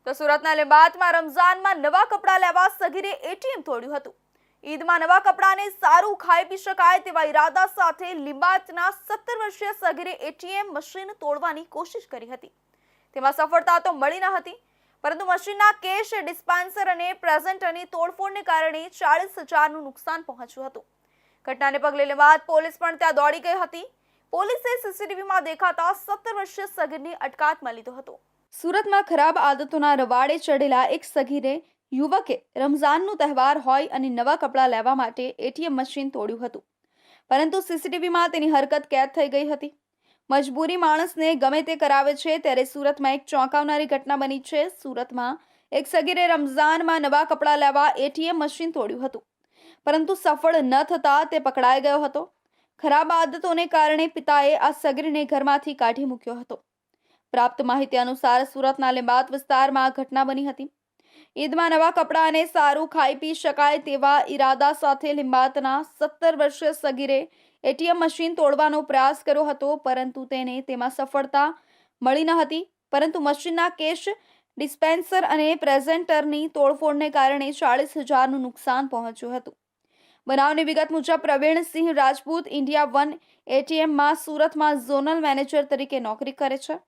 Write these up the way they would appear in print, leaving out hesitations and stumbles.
તો સુરતના લીંબાયતમાં રમઝાનમાં નવા કપડાં લેવા સગીરે એટીએમ તોડ્યું હતું। ઈદમાં નવા કપડાને સારું ખાઈ પી શકાય તેવા ઈરાદા સાથે લીંબાયતના 17 વર્ષીય સગીરે એટીએમ મશીન તોડવાની કોશિશ કરી હતી। તેમાં સફળતા તો મળી ન હતી, પરંતુ મશીનના કેશ ડિસ્પેન્સર અને પ્રેઝન્ટરની તોડફોડને કારણે 40,000નું નુકસાન પહોંચ્યું હતું। ઘટનાને પગલે લીંબાયત પોલીસ પણ ત્યાં દોડી ગઈ હતી। પોલીસે સીસીટીવીમાં દેખાતા 17 વર્ષીય સગીરને અટકાયતમાં લીધો હતો। સુરતમાં ખરાબ આદતોના રવાડે ચડેલા એક સગીરે યુવકે રમઝાનનો તહેવાર હોય અને નવા કપડાં લેવા માટે એટીએમ મશીન તોડ્યું હતું, પરંતુ સીસીટીવીમાં તેની હરકત કેદ થઈ ગઈ હતી। મજબૂરી માણસને ગમે તે કરાવે છે, ત્યારે સુરતમાં એક ચોંકાવનારી ઘટના બની છે। સુરતમાં એક સગીરે રમઝાનમાં નવા કપડાં લેવા એટીએમ મશીન તોડ્યું હતું, પરંતુ સફળ ન થતાં તે પકડાઈ ગયો હતો। ખરાબ આદતોને કારણે પિતાએ આ સગીરને ઘરમાંથી કાઢી મૂક્યો હતો। પ્રાપ્ત માહિતી અનુસાર સુરતના લીંબાયત વિસ્તારમાં ઘટના બની હતી। ઈદમાં નવા કપડાને સારું ખાઈ પી શકાય તેવા ઈરાદા સાથે લીંબાયતના 17 વર્ષીય સગીરે એટીએમ મશીન તોડવાનો પ્રયાસ કર્યો હતો, પરંતુ તેને તેમાં સફળતા મળી ન હતી। પરંતુ મશીનના કેશ ડિસ્પેન્સર અને પ્રેઝન્ટરની તોડફોડને કારણે 40,000નું નુકસાન પહોંચ્યું હતું। બનાવની વિગત મુજબ પ્રવીણસિંહ રાજપૂત ઇન્ડિયા વન એટીએમમાં સુરતમાં ઝોનલ મેનેજર તરીકે નોકરી કરે છે।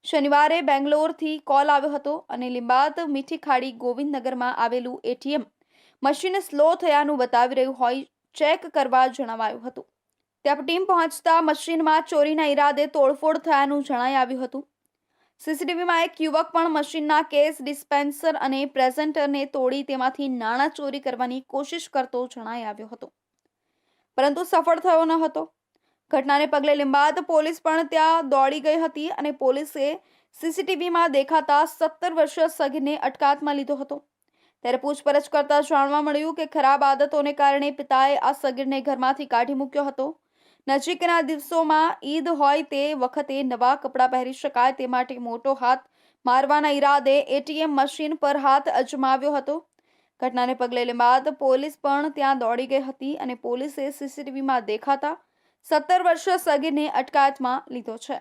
શનિવારે બેંગ્લોરથી કોલ આવ્યો હતો અને લીંબાયત મીઠી ખાડી ગોવિંદનગરમાં આવેલું એટીએમ મશીન સ્લો થયાનું બતાવી રહ્યું હોય ચેક કરવા જણાવાયું હતું। ત્યાં ટીમ પહોંચતા મશીનમાં ચોરીના ઈરાદે તોડફોડ થયાનું જણાઈ આવ્યું હતું। સીસીટીવીમાં એક યુવક પણ મશીનના કેસ ડિસ્પેન્સર અને પ્રેઝન્ટરને તોડી તેમાંથી નાણાં ચોરી કરવાની કોશિશ કરતો જણાઈ આવ્યો હતો, પરંતુ સફળ થયો ન હતો। ઘટનાને પગલે લીંબાયત પોલીસ પણ ત્યાં દોડી ગઈ હતી અને પોલીસે સીસીટીવીમાં દેખાતા 17 વર્ષીય સગીરને અટકાયતમાં લીધો હતો। ત્યારે પૂછપરછ કરતા જાણવા મળ્યું કે ખરાબ આદતોને કારણે પિતાએ આ સગીરને ઘરમાંથી કાઢી મૂક્યો હતો। નજીકના દિવસોમાં ઈદ હોય તે વખતે નવા કપડાં પહેરી શકાય તે માટે મોટો હાથ મારવાના ઈરાદે એટીએમ મશીન પર હાથ અજમાવ્યો હતો। ઘટનાને પગલે લીંબાયત પોલીસ પણ ત્યાં દોડી ગઈ હતી અને પોલીસે સીસીટીવીમાં દેખાતા 17 વર્ષીય સગીરને અટકાયતમાં લીધો છે।